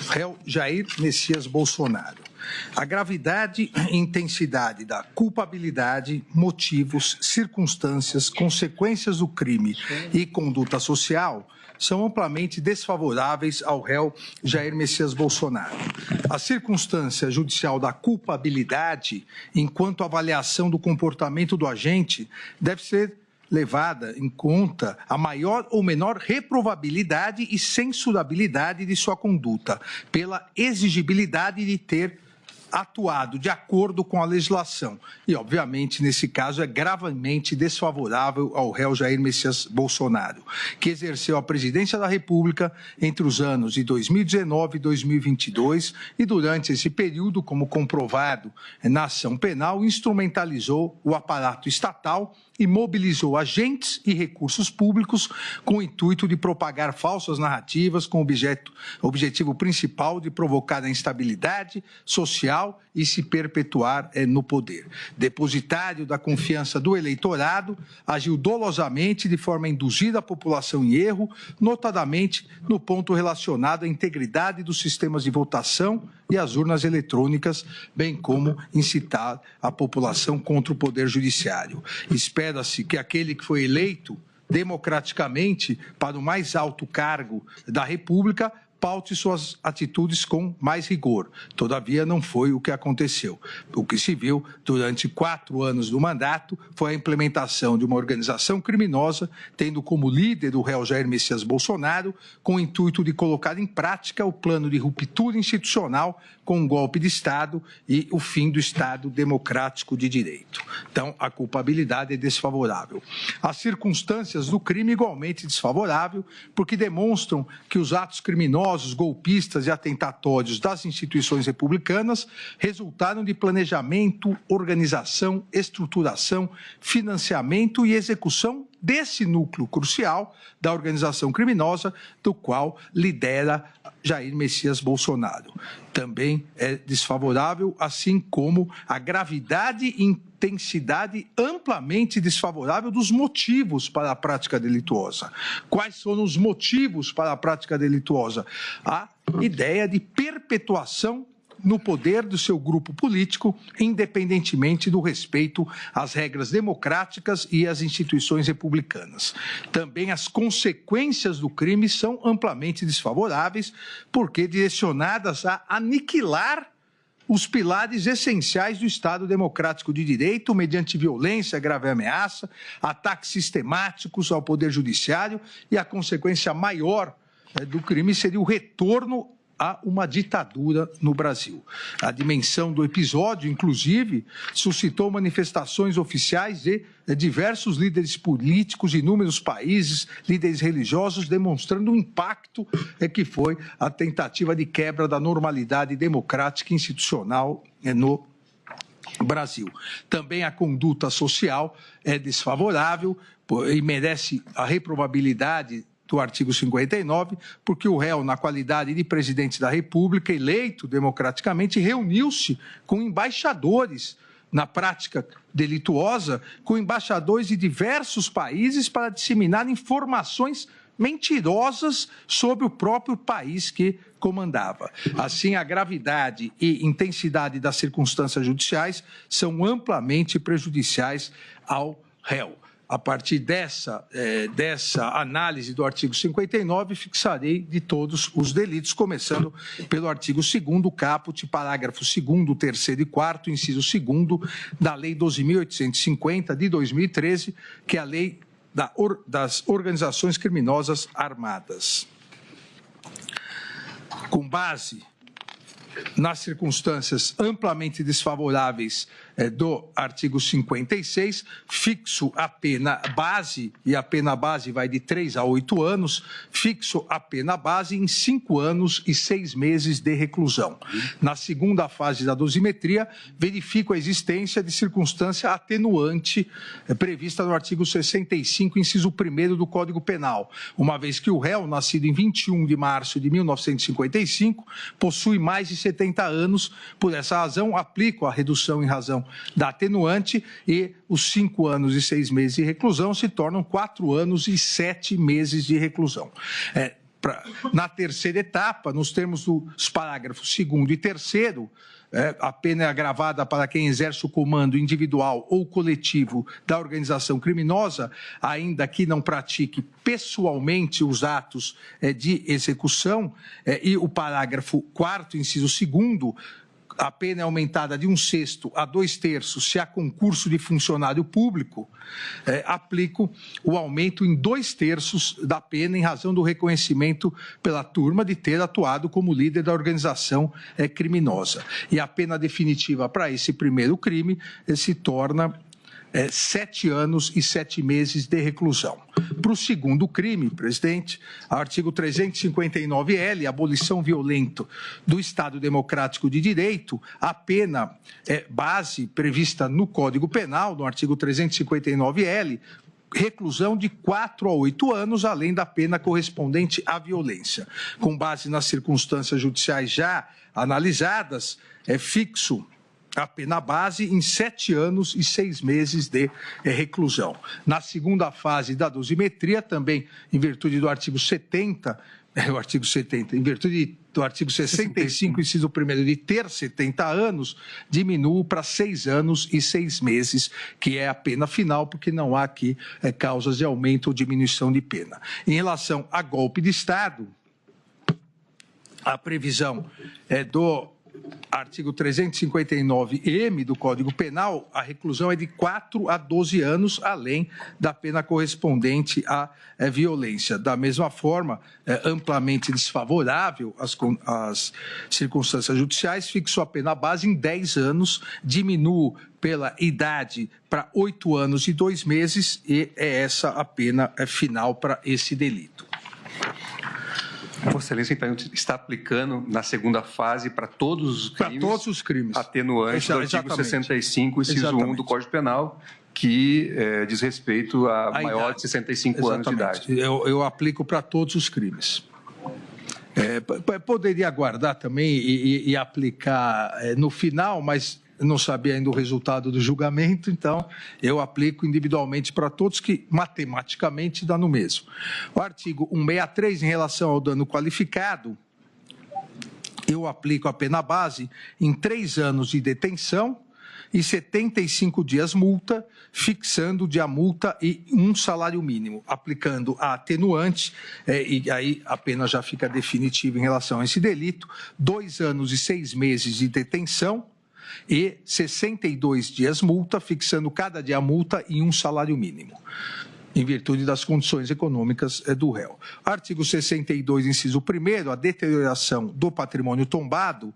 réu Jair Messias Bolsonaro. A gravidade e intensidade da culpabilidade, motivos, circunstâncias, consequências do crime e conduta social são amplamente desfavoráveis ao réu Jair Messias Bolsonaro. A circunstância judicial da culpabilidade, enquanto avaliação do comportamento do agente, deve ser levada em conta a maior ou menor reprovabilidade e censurabilidade de sua conduta, pela exigibilidade de ter atuado de acordo com a legislação. E, obviamente, nesse caso, é gravemente desfavorável ao réu Jair Messias Bolsonaro, que exerceu a presidência da República entre os anos de 2019 e 2022 e, durante esse período, como comprovado na ação penal, instrumentalizou o aparato estatal e mobilizou agentes e recursos públicos com o intuito de propagar falsas narrativas com objetivo principal de provocar a instabilidade social e se perpetuar no poder. Depositário da confiança do eleitorado, agiu dolosamente de forma a induzir a população em erro, notadamente no ponto relacionado à integridade dos sistemas de votação e as urnas eletrônicas, bem como incitar a população contra o Poder Judiciário. Espera-se que aquele que foi eleito democraticamente para o mais alto cargo da República paute suas atitudes com mais rigor. Todavia, não foi o que aconteceu. O que se viu durante 4 anos do mandato foi a implementação de uma organização criminosa, tendo como líder o réu Jair Messias Bolsonaro, com o intuito de colocar em prática o plano de ruptura institucional com um golpe de Estado e o fim do Estado democrático de direito. Então, a culpabilidade é desfavorável. As circunstâncias do crime igualmente desfavorável, porque demonstram que os atos criminosos, golpistas e atentatórios das instituições republicanas resultaram de planejamento, organização, estruturação, financiamento e execução desse núcleo crucial da organização criminosa, do qual lidera Jair Messias Bolsonaro. Também é desfavorável, assim como a gravidade e intensidade amplamente desfavorável dos motivos para a prática delituosa. Quais foram os motivos para a prática delituosa? A ideia de perpetuação no poder do seu grupo político, independentemente do respeito às regras democráticas e às instituições republicanas. Também as consequências do crime são amplamente desfavoráveis, porque direcionadas a aniquilar os pilares essenciais do Estado democrático de direito, mediante violência, grave ameaça, ataques sistemáticos ao Poder Judiciário, e a consequência maior do crime seria o retorno a uma ditadura no Brasil. A dimensão do episódio, inclusive, suscitou manifestações oficiais de diversos líderes políticos de inúmeros países, líderes religiosos, demonstrando o impacto que foi a tentativa de quebra da normalidade democrática e institucional no Brasil. Também a conduta social é desfavorável e merece a reprovabilidade do artigo 59, porque o réu, na qualidade de presidente da República, eleito democraticamente, reuniu-se com embaixadores na prática delituosa, com embaixadores de diversos países para disseminar informações mentirosas sobre o próprio país que comandava. Assim, a gravidade e intensidade das circunstâncias judiciais são amplamente prejudiciais ao réu. A partir dessa análise do artigo 59, fixarei de todos os delitos, começando pelo artigo 2º, caput, parágrafo 2º, 3º e 4º, inciso 2º, da Lei 12.850, de 2013, que é a Lei das Organizações Criminosas Armadas. Com base nas circunstâncias amplamente desfavoráveis do artigo 56, fixo a pena base, e a pena base vai de 3 a 8 anos, fixo a pena base em 5 anos e 6 meses de reclusão. Na segunda fase da dosimetria, verifico a existência de circunstância atenuante prevista no artigo 65, inciso 1º do Código Penal, uma vez que o réu, nascido em 21 de março de 1955, possui mais de 70 anos. Por essa razão, aplico a redução em razão da atenuante e os 5 anos e 6 meses de reclusão se tornam 4 anos e 7 meses de reclusão. na terceira etapa, nos termos dos parágrafos 2º e 3º, a pena é agravada para quem exerce o comando individual ou coletivo da organização criminosa, ainda que não pratique pessoalmente os atos de execução, e o parágrafo 4º, inciso 2º, a pena é aumentada de 1/6 a 2/3 se há concurso de funcionário público, aplico o aumento em 2/3 da pena em razão do reconhecimento pela turma de ter atuado como líder da organização criminosa. E a pena definitiva para esse primeiro crime se torna 7 anos e 7 meses de reclusão. Para o segundo crime, presidente, artigo 359-L, abolição violenta do Estado Democrático de Direito, a pena base prevista no Código Penal, no artigo 359-L, reclusão de 4 a 8 anos, além da pena correspondente à violência. Com base nas circunstâncias judiciais já analisadas, fixo a pena base em 7 anos e 6 meses de reclusão. Na segunda fase da dosimetria, também em virtude do artigo 70, em virtude do artigo 65, inciso 1º, de ter 70 anos, diminuo para 6 anos e 6 meses, que é a pena final, porque não há aqui causas de aumento ou diminuição de pena. Em relação a golpe de Estado, a previsão do artigo 359-M do Código Penal, a reclusão é de 4 a 12 anos, além da pena correspondente à violência. Da mesma forma, amplamente desfavorável às circunstâncias judiciais, fixo a pena base em 10 anos, diminuo pela idade para 8 anos e 2 meses, e é essa a pena final para esse delito. Vossa Excelência, então, está aplicando na segunda fase para todos os crimes. Para todos os crimes. Atenuante do artigo 65, inciso 1 do Código Penal, que diz respeito a maior de 65 anos de idade. Eu aplico para todos os crimes. Poderia aguardar também e aplicar no final, mas não sabia ainda o resultado do julgamento, então eu aplico individualmente para todos, que matematicamente dá no mesmo. O artigo 163, em relação ao dano qualificado, eu aplico a pena base em 3 anos de detenção e 75 dias multa, fixando o dia multa e 1 salário mínimo, aplicando a atenuante, e aí a pena já fica definitiva em relação a esse delito, 2 anos e 6 meses de detenção, e 62 dias multa, fixando cada dia multa em 1 salário mínimo, em virtude das condições econômicas do réu. Artigo 62, inciso 1º, a deterioração do patrimônio tombado,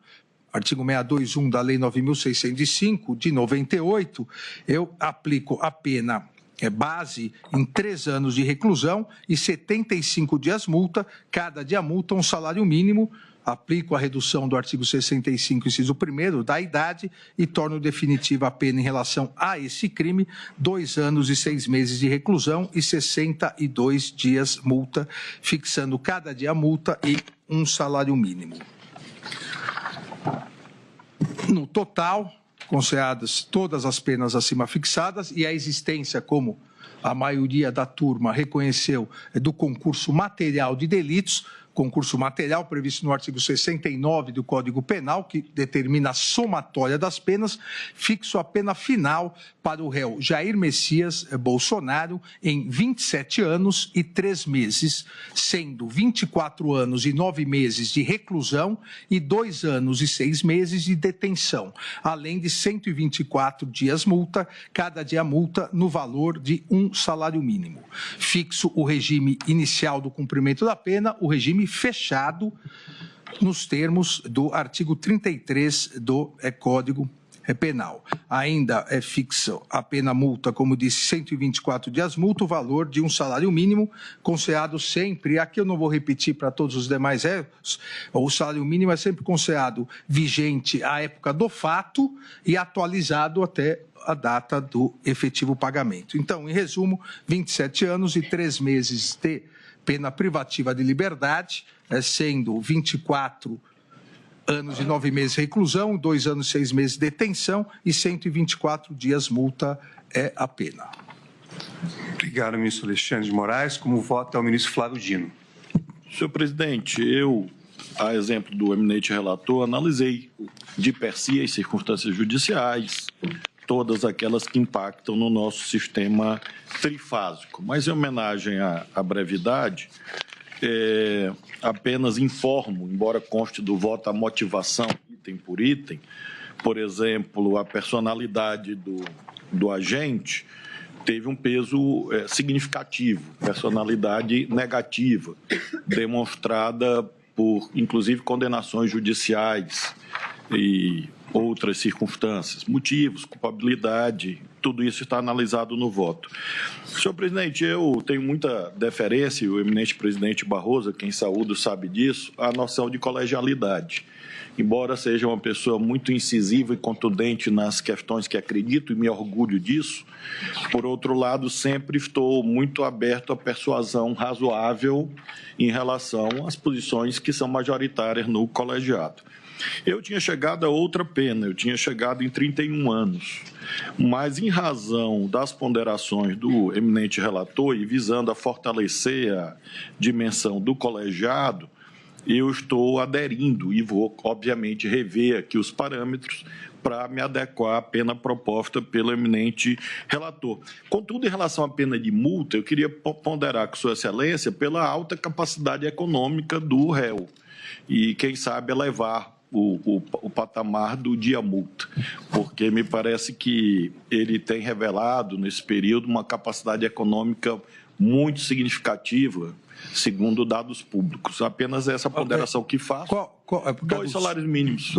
artigo 621 da Lei 9.605, de 98, eu aplico a pena base em 3 anos de reclusão e 75 dias multa, cada dia multa 1 salário mínimo, aplico a redução do artigo 65, inciso 1º, da idade, e torno definitiva a pena em relação a esse crime, 2 anos e 6 meses de reclusão e 62 dias multa, fixando cada dia multa e 1 salário mínimo. No total, consideradas todas as penas acima fixadas e a existência, como a maioria da turma reconheceu, do concurso material de delitos, concurso material previsto no artigo 69 do Código Penal, que determina a somatória das penas, fixo a pena final para o réu Jair Messias Bolsonaro em 27 anos e 3 meses, sendo 24 anos e 9 meses de reclusão e 2 anos e 6 meses de detenção, além de 124 dias multa, cada dia multa no valor de 1 salário mínimo. Fixo o regime inicial do cumprimento da pena, o regime fechado nos termos do artigo 33 do Código Penal. Ainda é fixa a pena multa, como disse, 124 dias multa, o valor de 1 salário mínimo, considerado sempre, aqui eu não vou repetir para todos os demais réus, o salário mínimo é sempre considerado vigente à época do fato e atualizado até a data do efetivo pagamento. Então, em resumo, 27 anos e 3 meses de pena privativa de liberdade, sendo 24 anos e 9 meses de reclusão, 2 anos e 6 meses de detenção e 124 dias multa é a pena. Obrigado, ministro Alexandre de Moraes. Como vota o ministro Flávio Dino? Senhor presidente, eu, a exemplo do eminente relator, analisei de per si as circunstâncias judiciais, todas aquelas que impactam no nosso sistema trifásico. Mas, em homenagem à brevidade, apenas informo, embora conste do voto a motivação, item por item, por exemplo, a personalidade do agente teve um peso significativo, personalidade negativa, demonstrada por, inclusive, condenações judiciais e outras circunstâncias, motivos, culpabilidade, tudo isso está analisado no voto. Senhor presidente, eu tenho muita deferência, o eminente presidente Barroso, quem saúdo sabe disso, a noção de colegialidade. Embora seja uma pessoa muito incisiva e contundente nas questões que acredito e me orgulho disso, por outro lado, sempre estou muito aberto à persuasão razoável em relação às posições que são majoritárias no colegiado. Eu tinha chegado a outra pena, eu tinha chegado em 31 anos, mas em razão das ponderações do eminente relator e visando a fortalecer a dimensão do colegiado, eu estou aderindo e vou, obviamente, rever aqui os parâmetros para me adequar à pena proposta pelo eminente relator. Contudo, em relação à pena de multa, eu queria ponderar com Sua Excelência pela alta capacidade econômica do réu e, quem sabe, elevar o patamar do dia-multa, porque me parece que ele tem revelado, nesse período, uma capacidade econômica muito significativa, segundo dados públicos. Apenas essa ponderação que faço. 2 salários mínimos.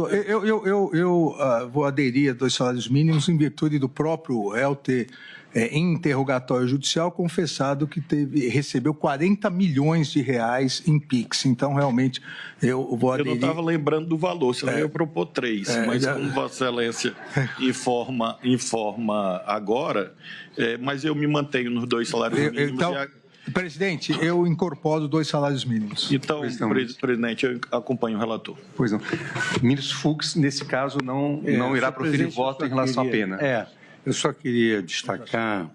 Eu vou aderir a 2 salários mínimos em virtude do próprio réu ter, em interrogatório judicial, confessado que recebeu 40 milhões de reais em PIX. Então, realmente, eu vou aderir. Eu não estava lembrando do valor, senão eu ia propor 3, mas como Vossa Excelência informa agora, mas eu me mantenho nos 2 salários mínimos. Então, presidente, eu incorporo 2 salários mínimos. Então, presidente, eu acompanho o relator. Pois não. O ministro Fux, nesse caso, não irá proferir voto em relação à pena. Eu só queria destacar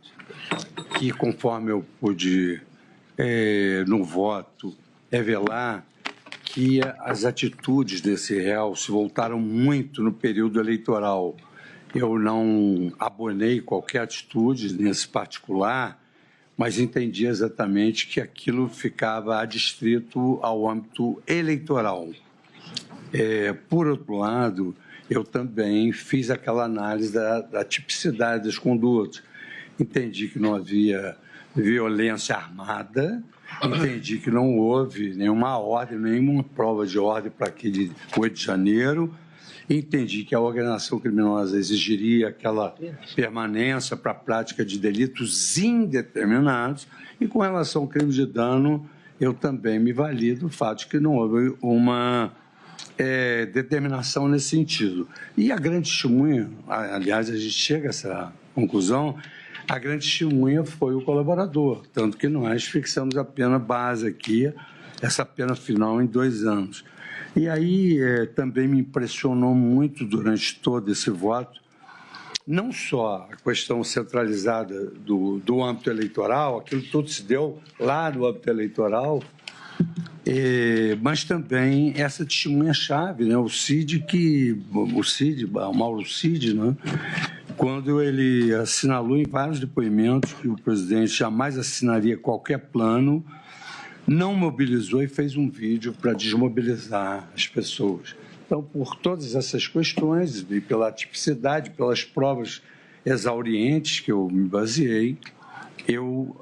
que, conforme eu pude, no voto, revelar que as atitudes desse réu se voltaram muito no período eleitoral. Eu não abonei qualquer atitude nesse particular, mas entendi exatamente que aquilo ficava adstrito ao âmbito eleitoral. Por outro lado, eu também fiz aquela análise da tipicidade das condutas. Entendi que não havia violência armada, entendi que não houve nenhuma ordem, nenhuma prova de ordem para aquele 8 de janeiro, entendi que a organização criminosa exigiria aquela permanência para a prática de delitos indeterminados e, com relação ao crime de dano, eu também me valido do fato de que não houve uma determinação nesse sentido. E a grande testemunha, aliás, a gente chega a essa conclusão, a grande testemunha foi o colaborador, tanto que nós fixamos a pena base aqui, essa pena final em 2 anos. E aí também me impressionou muito durante todo esse voto, não só a questão centralizada do âmbito eleitoral, aquilo tudo se deu lá no âmbito eleitoral, mas também essa testemunha-chave, né? O Mauro Cid, né? Quando ele assinalou em vários depoimentos que o presidente jamais assinaria qualquer plano, não mobilizou e fez um vídeo para desmobilizar as pessoas. Então, por todas essas questões, e pela tipicidade, pelas provas exaurientes que eu me baseei, eu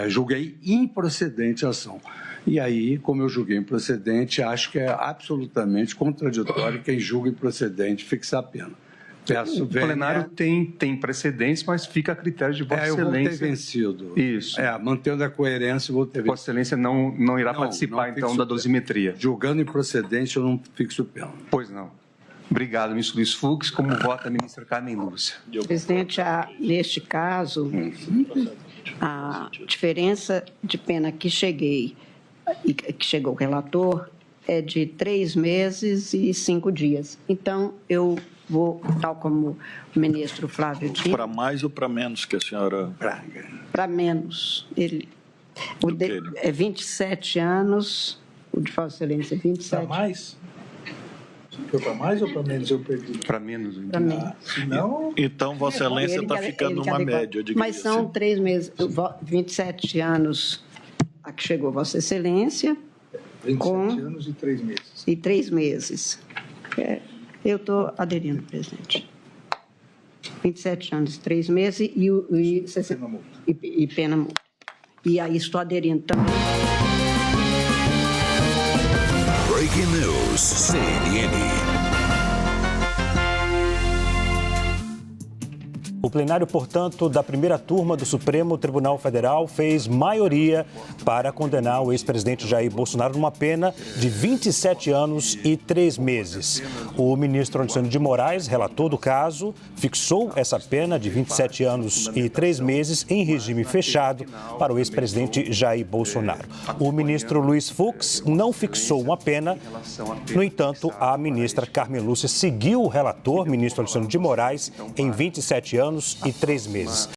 julguei improcedente a ação. E aí, como eu julguei improcedente, acho que é absolutamente contraditório quem julga improcedente fixar a pena. O plenário tem precedentes, mas fica a critério de Vossa Excelência. Eu vou ter vencido. Isso. Mantendo a coerência, eu vou ter vencido. Vossa Excelência não irá participar, então, da dosimetria. Julgando improcedente, eu não fixo pena. Pois não. Obrigado, ministro Luiz Fux. Como vota a ministra Carmen Lúcia? Presidente, neste caso, a diferença de pena que chegou o relator é de 3 meses e 5 dias. Então, eu vou, tal como o ministro Flávio disse... Para mais ou para menos que a senhora... Para menos. Ele é 27 anos O de Vossa Excelência, 27. Para mais? Foi para mais ou para menos? Eu perdi. Para menos. Para mim. Senão, Então, Vossa Excelência está ficando numa média, eu diria. Mas são 3 meses, 27 anos a que chegou Vossa Excelência. 27 anos e 3 meses. E 3 meses. Eu estou aderindo, presidente. 27 anos e 3 meses e pena multa. E aí estou aderindo também. Breaking News, CNN. O plenário, portanto, da primeira turma do Supremo Tribunal Federal fez maioria para condenar o ex-presidente Jair Bolsonaro numa pena de 27 anos e 3 meses. O ministro Alexandre de Moraes, relator do caso, fixou essa pena de 27 anos e 3 meses em regime fechado para o ex-presidente Jair Bolsonaro. O ministro Luiz Fux não fixou uma pena. No entanto, a ministra Carmen Lúcia seguiu o relator, ministro Alexandre de Moraes, em 27 anos e 3 meses.